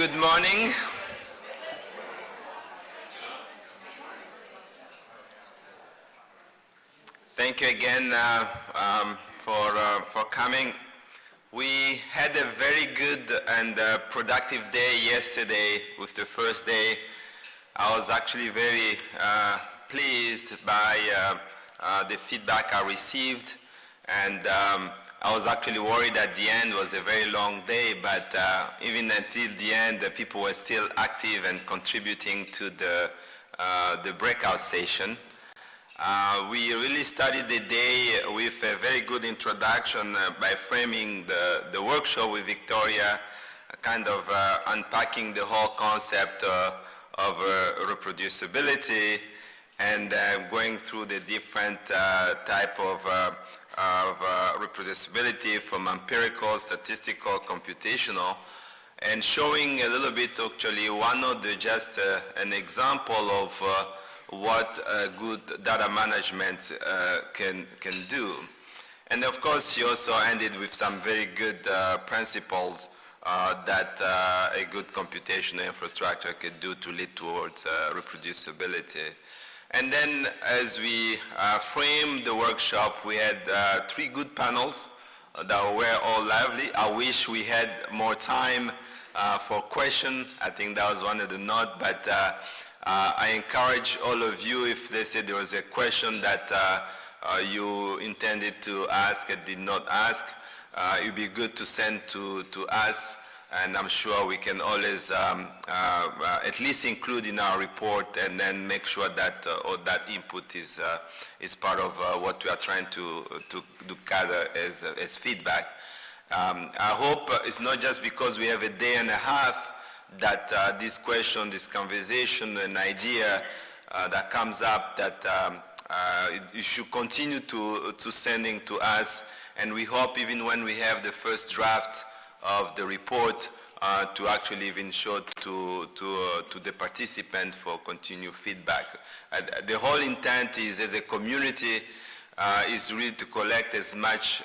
Good morning. Thank you again for coming. We had a very good and productive day yesterday with the first day. I was actually very pleased by the feedback I received, and I was actually worried at the end. It was a very long day, but even until the end, the people were still active and contributing to the breakout session. We really started the day with a very good introduction by framing the workshop with Victoria, kind of unpacking the whole concept of reproducibility and going through the different type of reproducibility from empirical, statistical, computational, and showing a little bit actually one of the just an example of what good data management can do. And of course, she also ended with some very good principles that a good computational infrastructure could do to lead towards reproducibility. And then as we framed the workshop, we had 3 good panels that were all lively. I wish we had more time for questions. I think that was one of the notes, but I encourage all of you, if let's say there was a question that you intended to ask and did not ask, it would be good to send to us, and I'm sure we can always at least include in our report and then make sure that all that input is part of what we are trying to gather as feedback. I hope it's not just because we have a day and a half that this question, this conversation, an idea that comes up, that you should continue to sending to us, and we hope even when we have the first draft of the report to actually even show to the participant for continued feedback. The whole intent is, as a community, is really to collect as much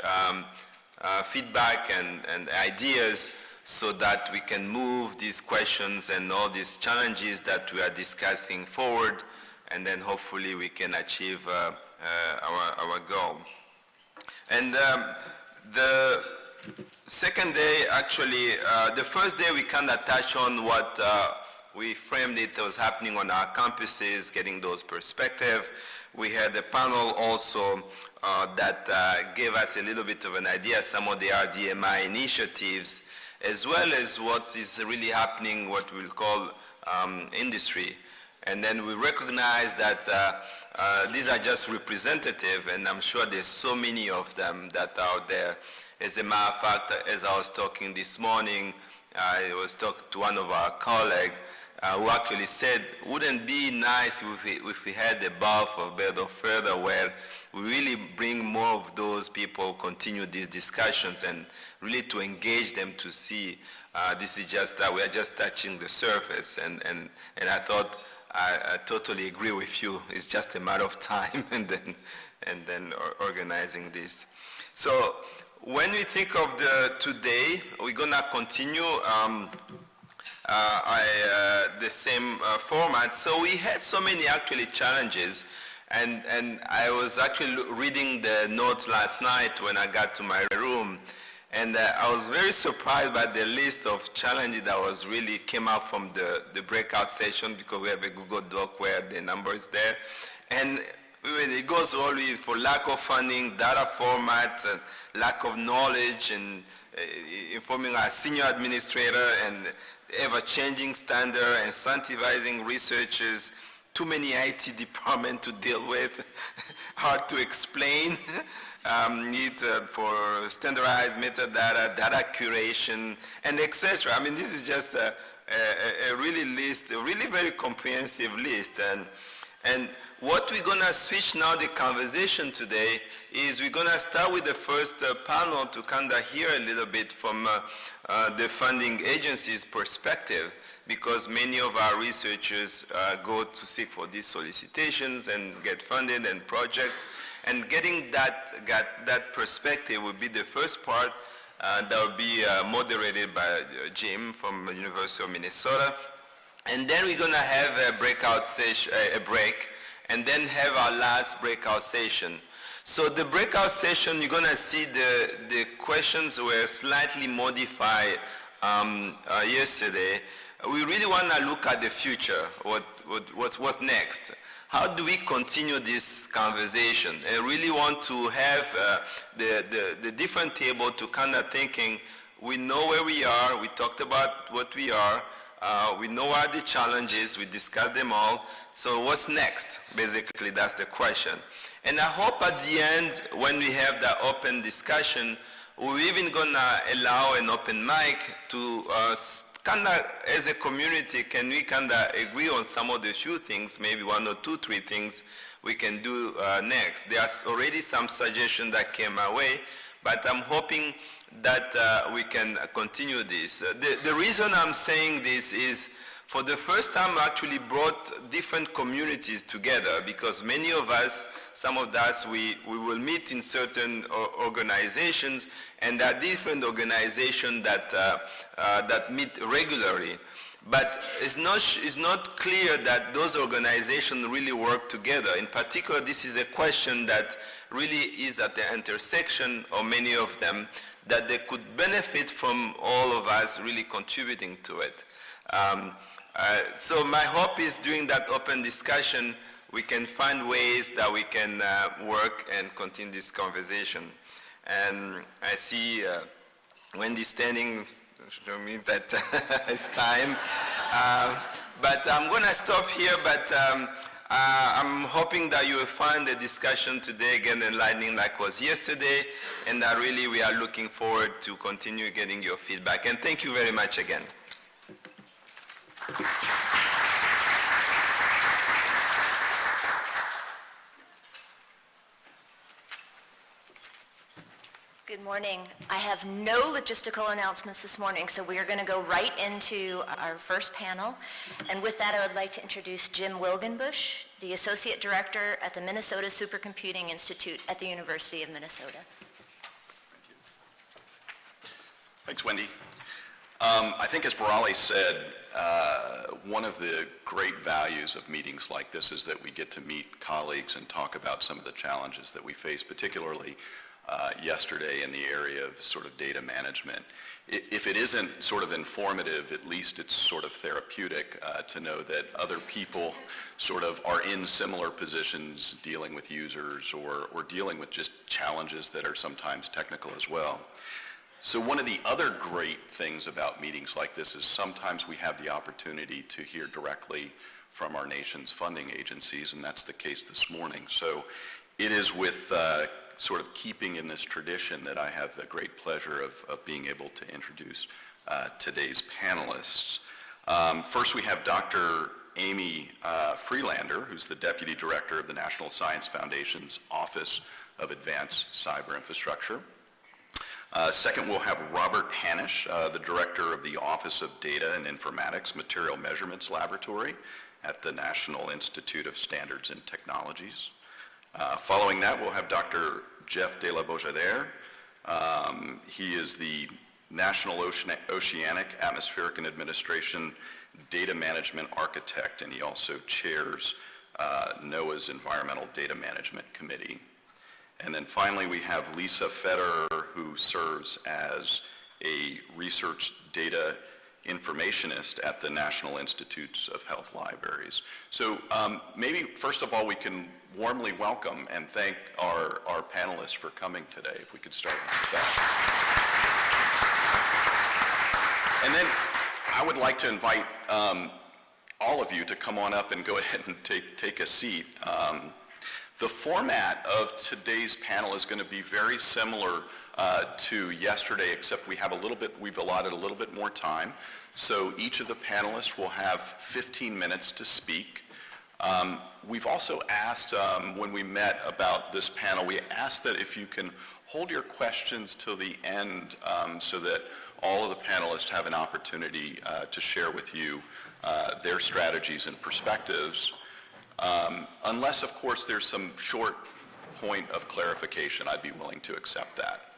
feedback and ideas so that we can move these questions and all these challenges that we are discussing forward, and then hopefully we can achieve our goal. And the second day, actually, the first day we kind of touched on what we framed it was happening on our campuses, getting those perspectives. We had a panel also that gave us a little bit of an idea, some of the RDMI initiatives, as well as what is really happening, what we'll call industry. And then we recognize that these are just representative, and I'm sure there's so many of them that are out there. As a matter of fact, as I was talking this morning, I was talking to one of our colleagues who actually said, wouldn't it be nice if we had a BOF or BERT or further where we really bring more of those people, continue these discussions, and really to engage them to see this is just we are just touching the surface. And I thought I totally agree with you. It's just a matter of time and then organizing this. So when we think of today, we're gonna continue the same format. So we had so many actually challenges, and I was actually reading the notes last night when I got to my room, and I was very surprised by the list of challenges that was really came out from the breakout session, because we have a Google Doc where the number is there. And it goes always for lack of funding, data formats, and lack of knowledge, and informing our senior administrator, and ever-changing standard, incentivizing researchers, too many IT departments to deal with, hard to explain, need for standardized metadata, data curation, and etc. I mean, this is just a really list, a really very comprehensive list. And what we're going to switch now the conversation today is we're going to start with the first panel to kind of hear a little bit from the funding agency's perspective, because many of our researchers go to seek for these solicitations and get funded and projects, and getting that perspective would be the first part. That will be moderated by Jim from the University of Minnesota. And then we're going to have a breakout session, a break, and then have our last breakout session. So the breakout session, you're going to see the questions were slightly modified yesterday. We really want to look at the future, what's next. How do we continue this conversation? I really want to have the different table to kind of thinking, we know where we are, we talked about what we are, we know what the challenges, we discussed them all, so what's next? Basically, that's the question. And I hope at the end, when we have that open discussion, we're even gonna allow an open mic to kind of, as a community, can we kind of agree on some of the few things, maybe one or two, three things we can do next. There's already some suggestions that came my way, but I'm hoping that we can continue this. The reason I'm saying this is, for the first time, I actually brought different communities together, because many of us, some of us, we will meet in certain organizations, and there are different organizations that meet regularly. But it's not clear that those organizations really work together. In particular, this is a question that really is at the intersection of many of them, that they could benefit from all of us really contributing to it. So my hope is during that open discussion, we can find ways that we can work and continue this conversation. And I see Wendy standing, show me that it's time. But I'm going to stop here, but I'm hoping that you will find the discussion today again enlightening like was yesterday, and that really we are looking forward to continue getting your feedback. And thank you very much again. Good morning. I have no logistical announcements this morning, so we are going to go right into our first panel. And with that, I would like to introduce Jim Wilgenbush, the Associate Director at the Minnesota Supercomputing Institute at the University of Minnesota. Thanks, Wendy. I think as Murali said, one of the great values of meetings like this is that we get to meet colleagues and talk about some of the challenges that we face, particularly yesterday in the area of sort of data management. If it isn't sort of informative, at least it's sort of therapeutic to know that other people sort of are in similar positions dealing with users or dealing with just challenges that are sometimes technical as well. So one of the other great things about meetings like this is sometimes we have the opportunity to hear directly from our nation's funding agencies, and that's the case this morning. So it is with sort of keeping in this tradition that I have the great pleasure of being able to introduce today's panelists. First, we have Dr. Amy Freelander, who's the Deputy Director of the National Science Foundation's Office of Advanced Cyber Infrastructure. Second, we'll have Robert Hanisch, the Director of the Office of Data and Informatics Material Measurements Laboratory at the National Institute of Standards and Technologies. Following that, we'll have Dr. Jeff de la Bojadere. He is the National Oceanic, Atmospheric and Administration Data Management Architect, and he also chairs NOAA's Environmental Data Management Committee. And then finally, we have Lisa Federer, who serves as a research data informationist at the National Institutes of Health Libraries. So maybe, first of all, we can warmly welcome and thank our panelists for coming today, if we could start with that. And then I would like to invite all of you to come on up and go ahead and take a seat. The format of today's panel is going to be very similar to yesterday, except we've allotted a little bit more time. So each of the panelists will have 15 minutes to speak. We've also asked, when we met about this panel, we asked that if you can hold your questions till the end so that all of the panelists have an opportunity to share with you their strategies and perspectives. Unless, of course, there's some short point of clarification, I'd be willing to accept that.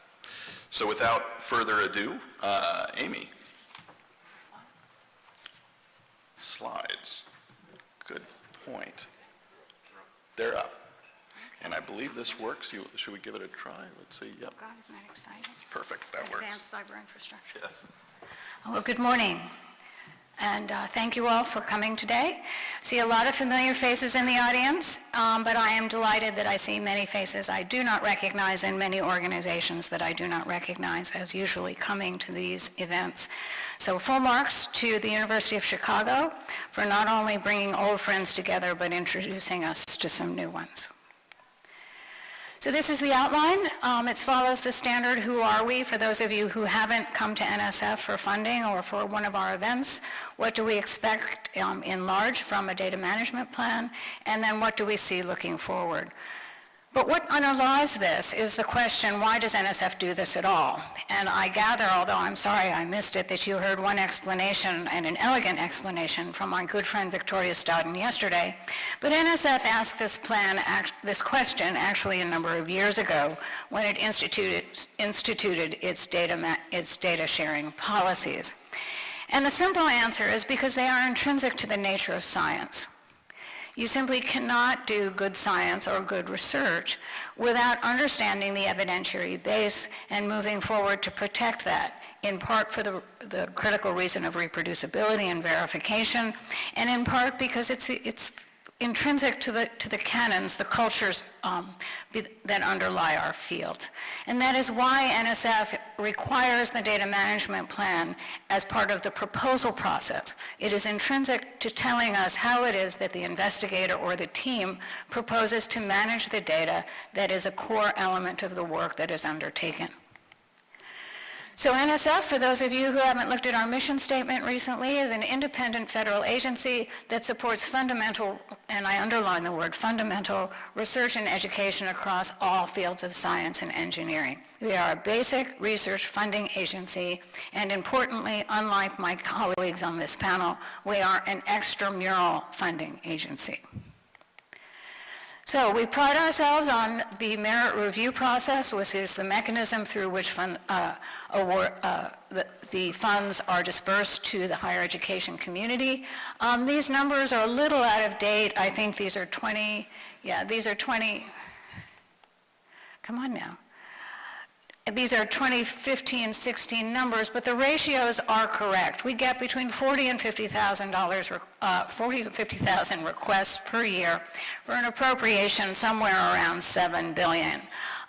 So without further ado, Amy. Slides. Good point. They're up. And I believe this works. Should we give it a try? Let's see. Yep. God, isn't that exciting? Perfect. That works. Advanced cyber infrastructure. Yes. Well, good morning, and thank you all for coming today. See a lot of familiar faces in the audience, but I am delighted that I see many faces I do not recognize and many organizations that I do not recognize as usually coming to these events. So full marks to the University of Chicago for not only bringing old friends together, but introducing us to some new ones. So this is the outline. It follows the standard Who Are We? For those of you who haven't come to NSF for funding or for one of our events, what do we expect in large from a data management plan? And then what do we see looking forward? But what underlies this is the question, why does NSF do this at all? And I gather, although I'm sorry I missed it, that you heard one explanation, and an elegant explanation, from my good friend Victoria Stoughton yesterday. But NSF asked this question actually a number of years ago when it instituted its data sharing policies. And the simple answer is because they are intrinsic to the nature of science. You simply cannot do good science or good research without understanding the evidentiary base and moving forward to protect that, in part for the critical reason of reproducibility and verification, and in part because it's intrinsic to the canons, the cultures that underlie our field. And that is why NSF requires the data management plan as part of the proposal process. It is intrinsic to telling us how it is that the investigator or the team proposes to manage the data that is a core element of the work that is undertaken. So NSF, for those of you who haven't looked at our mission statement recently, is an independent federal agency that supports fundamental, and I underline the word fundamental, research and education across all fields of science and engineering. We are a basic research funding agency, and importantly, unlike my colleagues on this panel, we are an extramural funding agency. So we pride ourselves on the merit review process, which is the mechanism through which the funds are dispersed to the higher education community. These numbers are a little out of date. I think these are 20, come on now. These are 2015-16 numbers, but the ratios are correct. We get between $40,000 and $50,000 requests per year for an appropriation somewhere around $7 billion.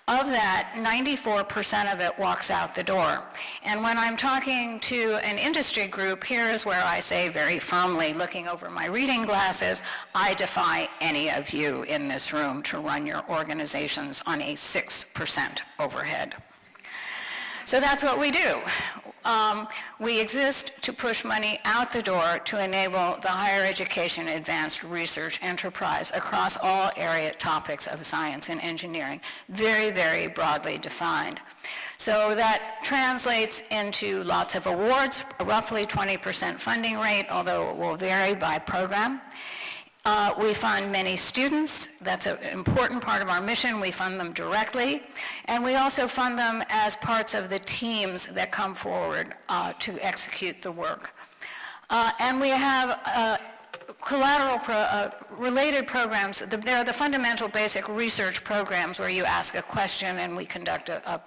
Of that, 94% of it walks out the door. And when I'm talking to an industry group, here is where I say very firmly, looking over my reading glasses, I defy any of you in this room to run your organizations on a 6% overhead. So that's what we do. We exist to push money out the door to enable the higher education advanced research enterprise across all area topics of science and engineering, very, very broadly defined. So that translates into lots of awards, roughly 20% funding rate, although it will vary by program. We fund many students. That's an important part of our mission. We fund them directly. And we also fund them as parts of the teams that come forward to execute the work. And we have related programs. They're the fundamental basic research programs where you ask a question and we conduct a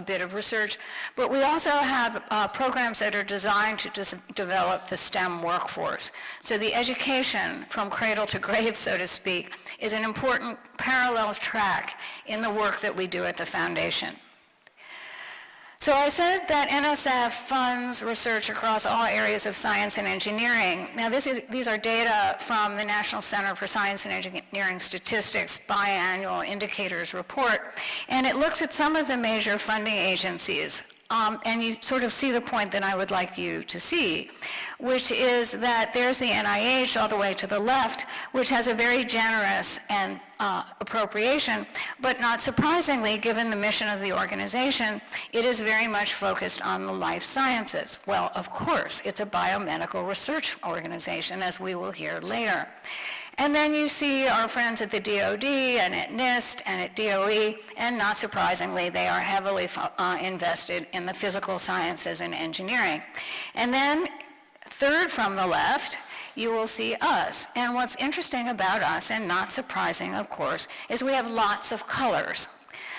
bit of research, but we also have programs that are designed to develop the STEM workforce. So the education from cradle to grave, so to speak, is an important parallel track in the work that we do at the foundation. So I said that NSF funds research across all areas of science and engineering. Now these are data from the National Center for Science and Engineering Statistics biannual indicators report, and it looks at some of the major funding agencies. And you sort of see the point that I would like you to see, which is that there's the NIH all the way to the left, which has a very generous and appropriation, but not surprisingly, given the mission of the organization, it is very much focused on the life sciences. Well, of course, it's a biomedical research organization, as we will hear later. And then you see our friends at the DoD and at NIST and at DOE, and not surprisingly, they are heavily invested in the physical sciences and engineering. And then, third from the left, you will see us. And what's interesting about us, and not surprising, of course, is we have lots of colors.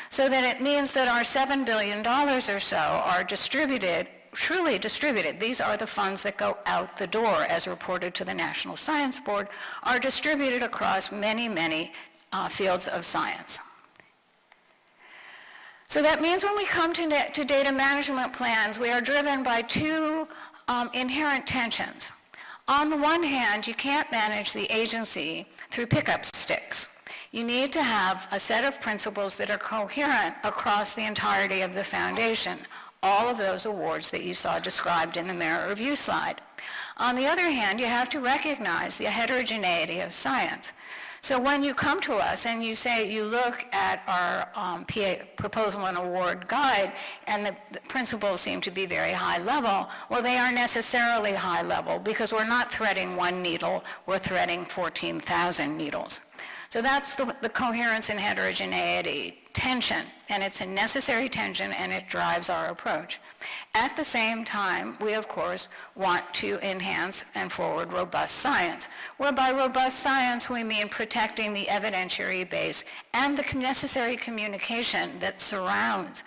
So that it means that our $7 billion or so are distributed, truly distributed. These are the funds that go out the door, as reported to the National Science Board, are distributed across many, many fields of science. So that means when we come to data management plans, we are driven by two inherent tensions. On the one hand, you can't manage the agency through pickup sticks. You need to have a set of principles that are coherent across the entirety of the foundation, all of those awards that you saw described in the merit review slide. On the other hand, you have to recognize the heterogeneity of science. So when you come to us and you say you look at our PA proposal and award guide and the principles seem to be very high level, well, they are necessarily high level because we're not threading one needle, we're threading 14,000 needles. So that's the coherence and heterogeneity tension, and it's a necessary tension, and it drives our approach. At the same time, we, of course, want to enhance and forward robust science, where by robust science we mean protecting the evidentiary base and the necessary communication that surrounds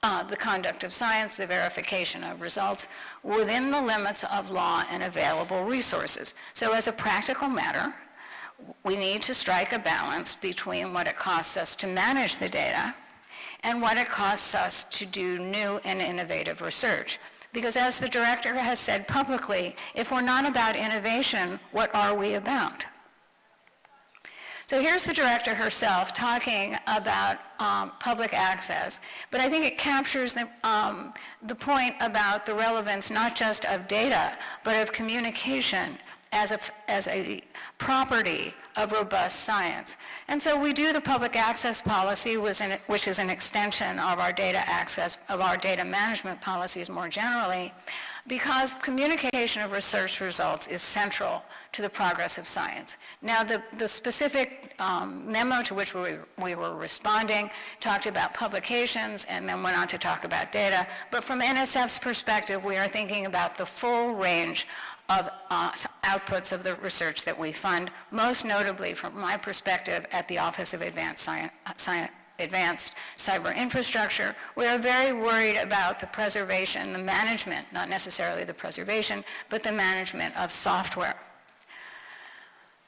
the conduct of science, the verification of results, within the limits of law and available resources. So as a practical matter, we need to strike a balance between what it costs us to manage the data and what it costs us to do new and innovative research. Because as the director has said publicly, if we're not about innovation, what are we about? So here's the director herself talking about public access, but I think it captures the point about the relevance not just of data, but of communication as a property of robust science. And so we do the public access policy, which is an extension of our data access, of our data management policies more generally, because communication of research results is central to the progress of science. Now, the specific memo to which we were responding talked about publications and then went on to talk about data, but from NSF's perspective, we are thinking about the full range of outputs of the research that we fund, most notably from my perspective at the Office of Advanced Cyber Infrastructure. We are very worried about the preservation, the management, not necessarily the preservation, but the management of software.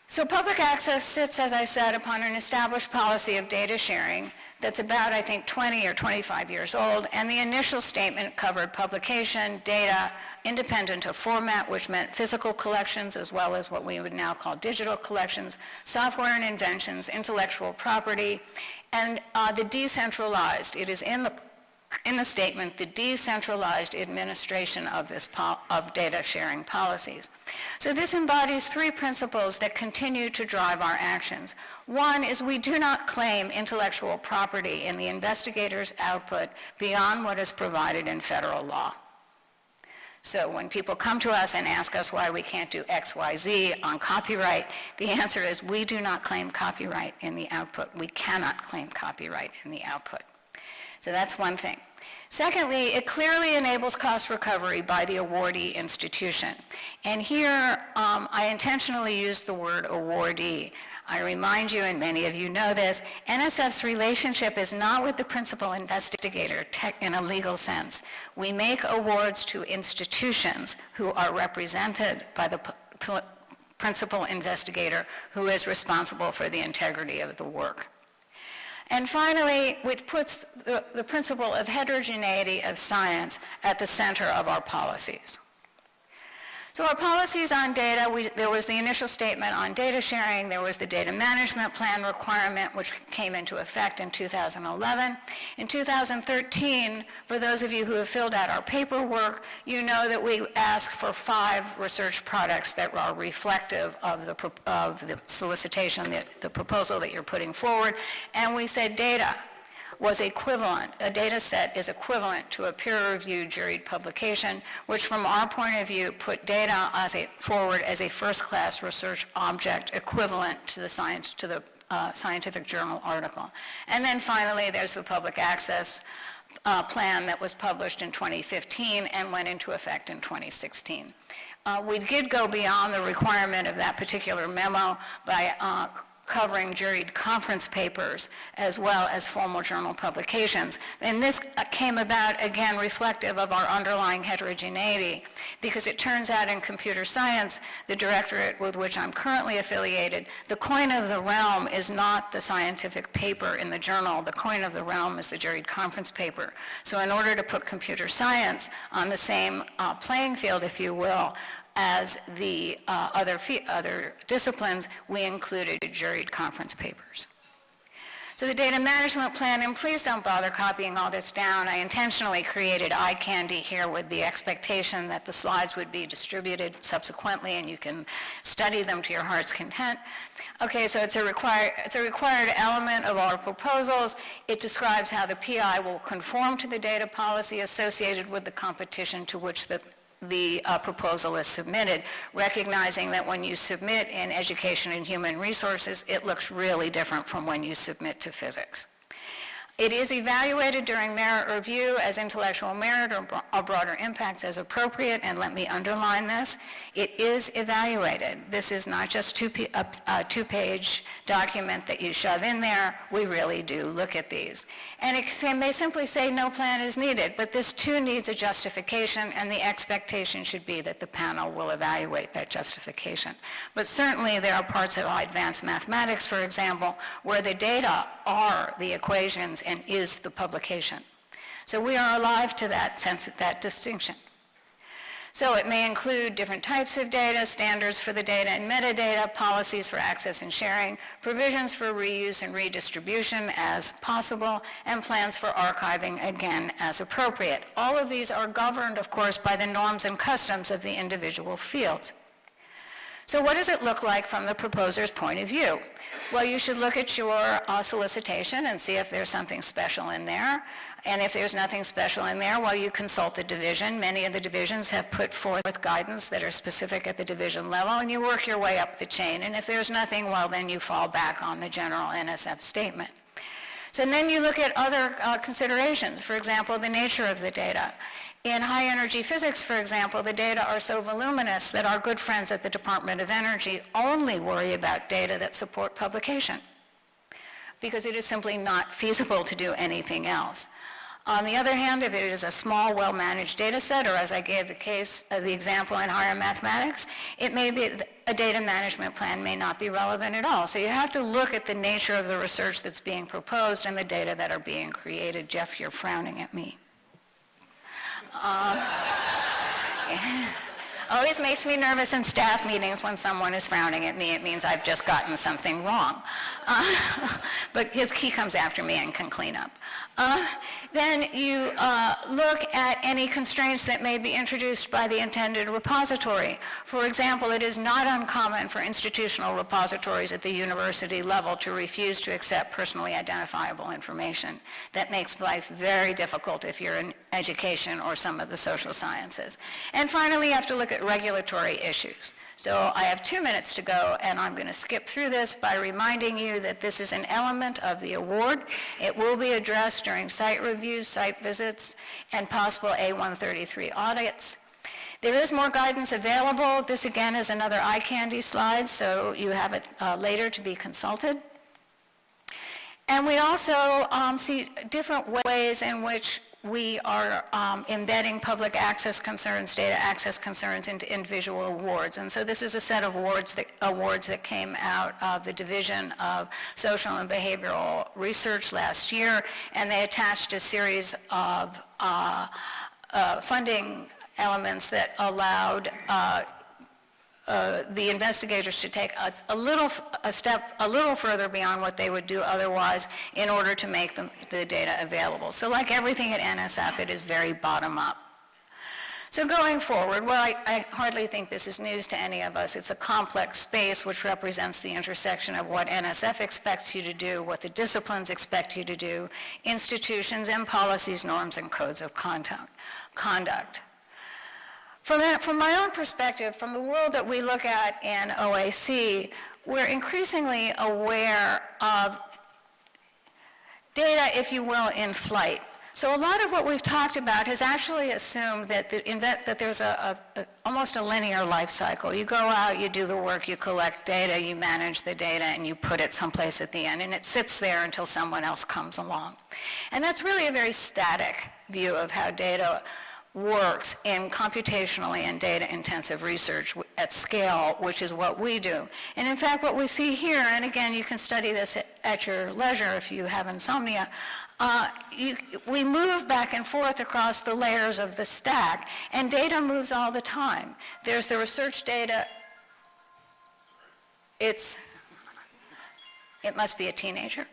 So public access sits, as I said, upon an established policy of data sharing that's about, I think, 20 or 25 years old, and the initial statement covered publication, data, independent of format, which meant physical collections as well as what we would now call digital collections, software and inventions, intellectual property, and the decentralized. It is in the statement, the decentralized administration of of data sharing policies. So this embodies three principles that continue to drive our actions. One is we do not claim intellectual property in the investigator's output beyond what is provided in federal law. So when people come to us and ask us why we can't do X, Y, Z on copyright, the answer is we do not claim copyright in the output. We cannot claim copyright in the output. So that's one thing. Secondly, it clearly enables cost recovery by the awardee institution. And here, I intentionally use the word awardee. I remind you, and many of you know this, NSF's relationship is not with the principal investigator in a legal sense. We make awards to institutions who are represented by the principal investigator who is responsible for the integrity of the work. And finally, which puts the principle of heterogeneity of science at the center of our policies. So our policies on data, there was the initial statement on data sharing, there was the data management plan requirement, which came into effect in 2011. In 2013, for those of you who have filled out our paperwork, you know that we asked for 5 research products that are reflective of the solicitation, the proposal that you're putting forward, and we said data. was equivalent, a data set is equivalent to a peer-reviewed juried publication, which from our point of view put data forward as a first-class research object equivalent to the scientific journal article. And then finally, there's the public access plan that was published in 2015 and went into effect in 2016. We did go beyond the requirement of that particular memo by covering juried conference papers as well as formal journal publications. And this came about, again, reflective of our underlying heterogeneity, because it turns out in computer science, the directorate with which I'm currently affiliated, the coin of the realm is not the scientific paper in the journal. The coin of the realm is the juried conference paper. So in order to put computer science on the same playing field, if you will, as the other disciplines, we included juried conference papers. So the data management plan, and please don't bother copying all this down. I intentionally created eye candy here with the expectation that the slides would be distributed subsequently and you can study them to your heart's content. Okay, so it's a required element of our proposals. It describes how the PI will conform to the data policy associated with the competition to which the proposal is submitted, recognizing that when you submit in education and human resources, it looks really different from when you submit to physics. It is evaluated during merit review as intellectual merit or broader impacts as appropriate, and let me underline this. It is evaluated. This is not just a two-page document that you shove in there. We really do look at these. And it may simply say no plan is needed, but this too needs a justification, and the expectation should be that the panel will evaluate that justification. But certainly there are parts of advanced mathematics, for example, where the data are the equations and is the publication. So we are alive to that sense, that distinction. So it may include different types of data, standards for the data and metadata, policies for access and sharing, provisions for reuse and redistribution as possible, and plans for archiving, again, as appropriate. All of these are governed, of course, by the norms and customs of the individual fields. So what does it look like from the proposer's point of view? Well, you should look at your solicitation and see if there's something special in there. And if there's nothing special in there, well, you consult the division. Many of the divisions have put forth guidance that are specific at the division level, and you work your way up the chain. And if there's nothing, well, then you fall back on the general NSF statement. So then you look at other considerations, for example, the nature of the data. In high-energy physics, for example, the data are so voluminous that our good friends at the Department of Energy only worry about data that support publication, because it is simply not feasible to do anything else. On the other hand, if it is a small, well-managed data set, or as I gave the example in higher mathematics, it may be a data management plan may not be relevant at all. So you have to look at the nature of the research that's being proposed and the data that are being created. Jeff, you're frowning at me. Always makes me nervous in staff meetings when someone is frowning at me. It means I've just gotten something wrong. But he comes after me and can clean up. Then you look at any constraints that may be introduced by the intended repository. For example, it is not uncommon for institutional repositories at the university level to refuse to accept personally identifiable information. That makes life very difficult if you're in education or some of the social sciences. And finally, you have to look at regulatory issues. So I have 2 minutes to go, and I'm going to skip through this by reminding you that this is an element of the award. It will be addressed during site reviews, site visits, and possible A133 audits. There is more guidance available. This, again, is another eye candy slide, so you have it later to be consulted. And we also see different ways in which we are embedding public access concerns, data access concerns into individual awards. And so this is a set of awards that came out of the Division of Social and Behavioral Research last year, and they attached a series of funding elements that allowed the investigators to take a step a little further beyond what they would do otherwise in order to make the data available. So like everything at NSF, it is very bottom up. So going forward, well, I hardly think this is news to any of us. It's a complex space which represents the intersection of what NSF expects you to do, what the disciplines expect you to do, institutions and policies, norms, and codes of conduct. From my own perspective, from the world that we look at in OAC, we're increasingly aware of data, if you will, in flight. So a lot of what we've talked about has actually assumed that there's almost a linear life cycle. You go out, you do the work, you collect data, you manage the data, and you put it someplace at the end, and it sits there until someone else comes along. And that's really a very static view of how data works in computationally and data-intensive research at scale, which is what we do. And in fact, what we see here, and again, you can study this at your leisure if you have insomnia, we move back and forth across the layers of the stack, and data moves all the time. There's the research data. It must be a teenager.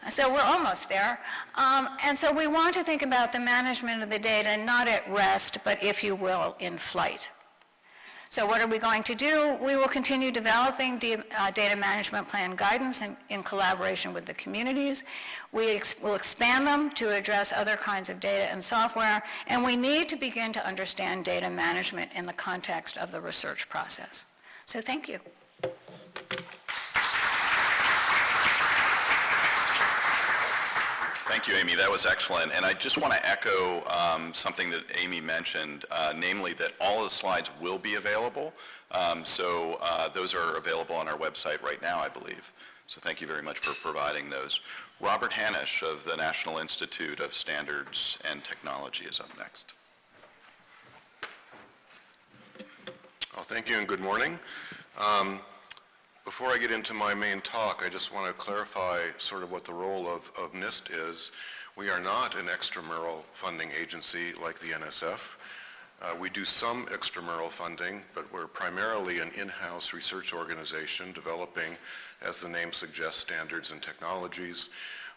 So we're almost there. And so we want to think about the management of the data not at rest, but if you will, in flight. So what are we going to do? We will continue developing data management plan guidance in collaboration with the communities. Will expand them to address other kinds of data and software, and we need to begin to understand data management in the context of the research process. So thank you. Thank you, Amy. That was excellent. And I just want to echo something that Amy mentioned, namely that all the slides will be available. So those are available on our website right now, I believe. So thank you very much for providing those. Robert Hanisch of the National Institute of Standards and Technology is up next. Well, thank you and good morning. Before I get into my main talk, I just want to clarify sort of what the role of NIST is. We are not an extramural funding agency like the NSF. We do some extramural funding, but we're primarily an in-house research organization developing, as the name suggests, standards and technologies.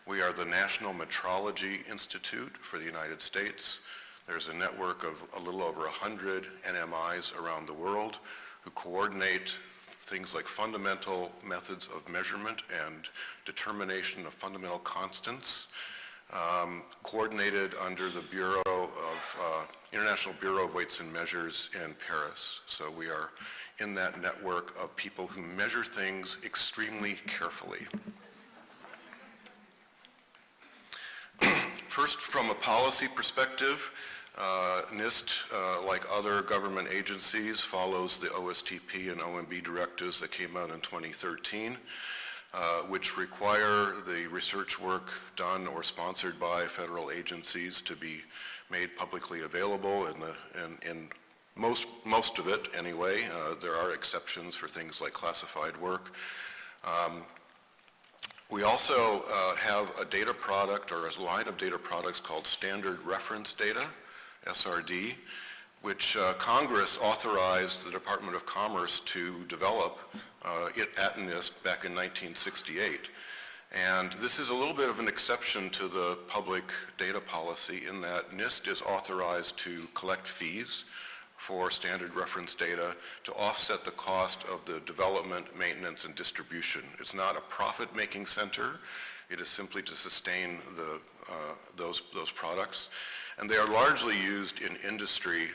We are the National Metrology Institute for the United States. There's a network of a little over 100 NMIs around the world who coordinate things like fundamental methods of measurement and determination of fundamental constants, coordinated under the International Bureau of Weights and Measures in Paris. So we are in that network of people who measure things extremely carefully. First, from a policy perspective, NIST, like other government agencies, follows the OSTP and OMB directives that came out in 2013, which require the research work done or sponsored by federal agencies to be made publicly available in most of it anyway. There are exceptions for things like classified work. We also have a data product or a line of data products called Standard Reference Data, SRD, which Congress authorized the Department of Commerce to develop at NIST back in 1968. And this is a little bit of an exception to the public data policy in that NIST is authorized to collect fees for standard reference data to offset the cost of the development, maintenance, and distribution. It's not a profit-making center. It is simply to sustain those products. And they are largely used in industry.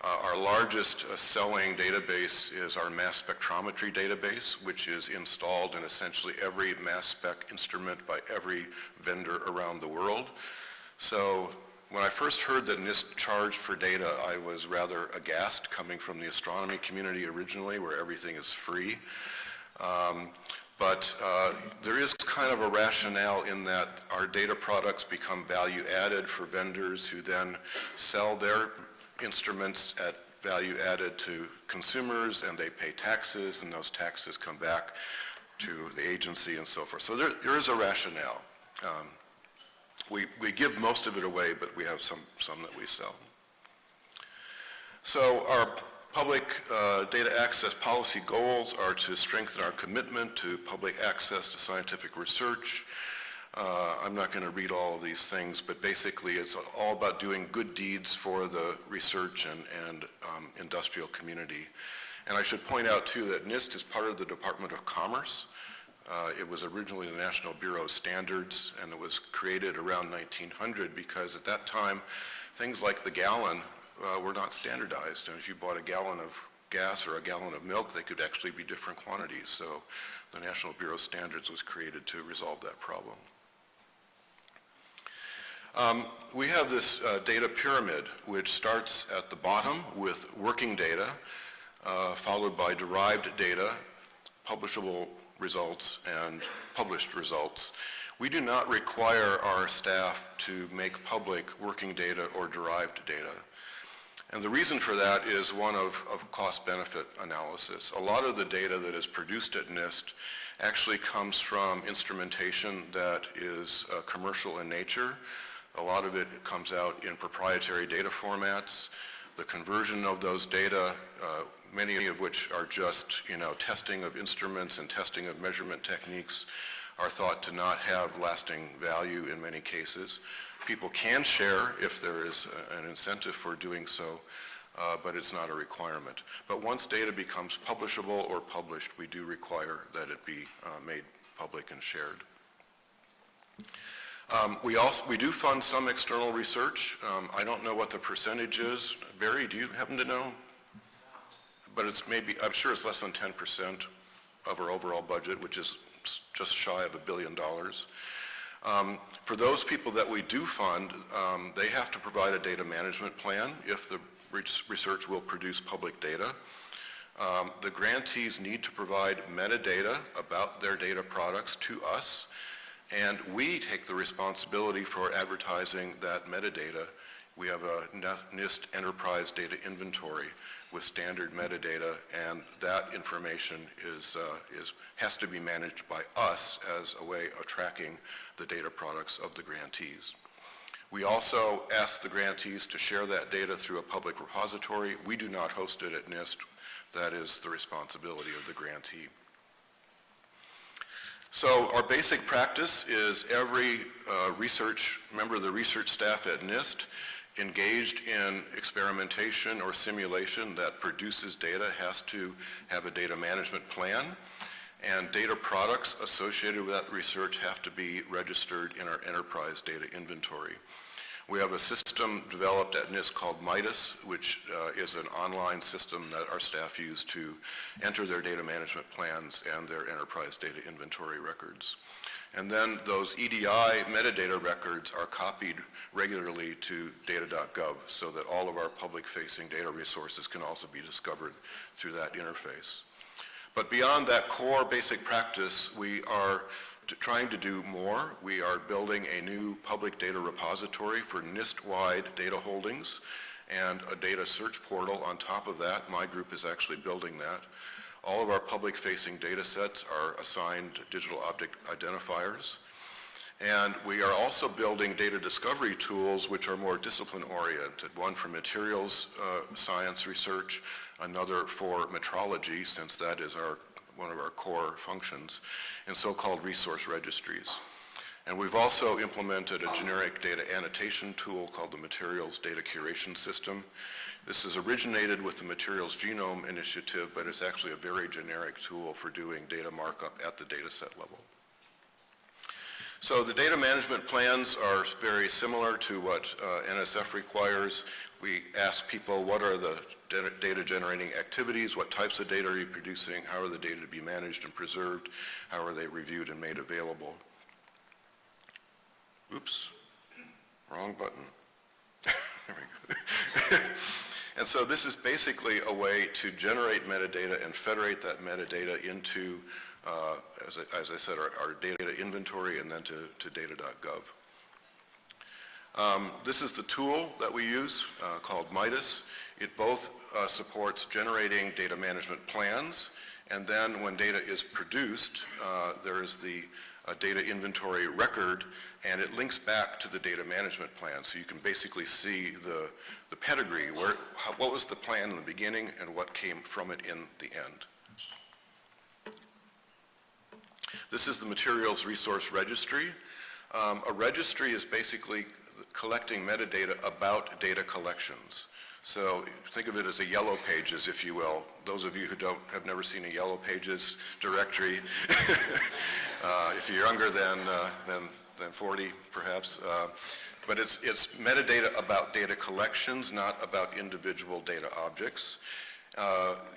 Our largest selling database is our mass spectrometry database, which is installed in essentially every mass spec instrument by every vendor around the world. So when I first heard that NIST charged for data, I was rather aghast, coming from the astronomy community originally, where everything is free. But there is kind of a rationale in that our data products become value added for vendors who then sell their instruments at value added to consumers, and they pay taxes, and those taxes come back to the agency and so forth. So there is a rationale. We give most of it away, but we have some that we sell. So our public data access policy goals are to strengthen our commitment to public access to scientific research, I'm not going to read all of these things, but basically it's all about doing good deeds for the research and industrial community. And I should point out too that NIST is part of the Department of Commerce. It was originally the National Bureau of Standards, and it was created around 1900 because at that time things like the gallon were not standardized. And if you bought a gallon of gas or a gallon of milk, they could actually be different quantities. So the National Bureau of Standards was created to resolve that problem. We have this data pyramid, which starts at the bottom with working data, followed by derived data, publishable results, and published results. We do not require our staff to make public working data or derived data. And the reason for that is one of cost-benefit analysis. A lot of the data that is produced at NIST actually comes from instrumentation that is commercial in nature. A lot of it comes out in proprietary data formats. The conversion of those data, many of which are just, testing of instruments and testing of measurement techniques, are thought to not have lasting value in many cases. People can share if there is an incentive for doing so, but it's not a requirement. But once data becomes publishable or published, we do require that it be made public and shared. We do fund some external research. I don't know what the percentage is. Barry, do you happen to know? But it's maybe, I'm sure it's less than 10% of our overall budget, which is just shy of $1 billion. For those people that we do fund, they have to provide a data management plan if the research will produce public data. The grantees need to provide metadata about their data products to us, and we take the responsibility for advertising that metadata. We have a NIST Enterprise Data Inventory with standard metadata, and that information has to be managed by us as a way of tracking the data products of the grantees. We also ask the grantees to share that data through a public repository. We do not host it at NIST. That is the responsibility of the grantee. So our basic practice is every member of the research staff at NIST engaged in experimentation or simulation that produces data has to have a data management plan, and data products associated with that research have to be registered in our enterprise data inventory. We have a system developed at NIST called MIDAS, which is an online system that our staff use to enter their data management plans and their enterprise data inventory records. And then those EDI metadata records are copied regularly to data.gov so that all of our public-facing data resources can also be discovered through that interface. But beyond that core basic practice, we are trying to do more. We are building a new public data repository for NIST-wide data holdings and a data search portal on top of that. My group is actually building that. All of our public-facing data sets are assigned digital object identifiers. And we are also building data discovery tools which are more discipline-oriented, one for materials science research, another for metrology, since that is one of our core functions, and so-called resource registries. And we've also implemented a generic data annotation tool called the Materials Data Curation System. This is originated with the Materials Genome Initiative, but it's actually a very generic tool for doing data markup at the data set level. So the data management plans are very similar to what NSF requires. We ask people, what are the data generating activities? What types of data are you producing? How are the data to be managed and preserved? How are they reviewed and made available? Oops, wrong button. There we go. And so this is basically a way to generate metadata and federate that metadata into, as I said, our data inventory and then to data.gov. This is the tool that we use called MIDAS. It both supports generating data management plans, and then when data is produced, there is the data inventory record, and it links back to the data management plan. So you can basically see the pedigree, what was the plan in the beginning and what came from it in the end. This is the Materials Resource Registry. A registry is basically collecting metadata about data collections. So think of it as a yellow pages, if you will. Those of you who have never seen a yellow pages directory, if you're younger than 40 perhaps, but it's metadata about data collections, not about individual data objects.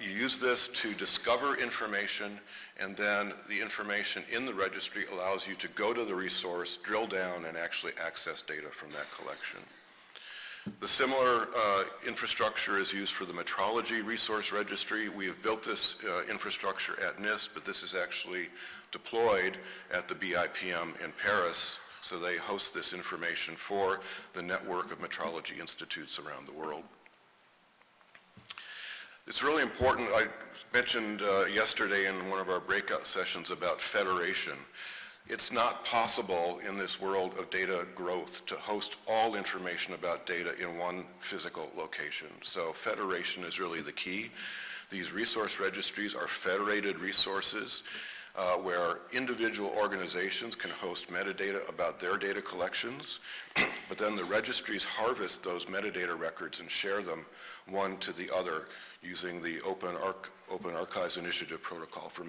You use this to discover information, and then the information in the registry allows you to go to the resource, drill down, and actually access data from that collection. The similar infrastructure is used for the Metrology Resource Registry. We have built this infrastructure at NIST, but this is actually deployed at the BIPM in Paris, so they host this information for the network of metrology institutes around the world. It's really important, I mentioned yesterday in one of our breakout sessions about federation. It's not possible in this world of data growth to host all information about data in one physical location. So federation is really the key. These resource registries are federated resources where individual organizations can host metadata about their data collections, but then the registries harvest those metadata records and share them one to the other using the Open Archives Initiative Protocol for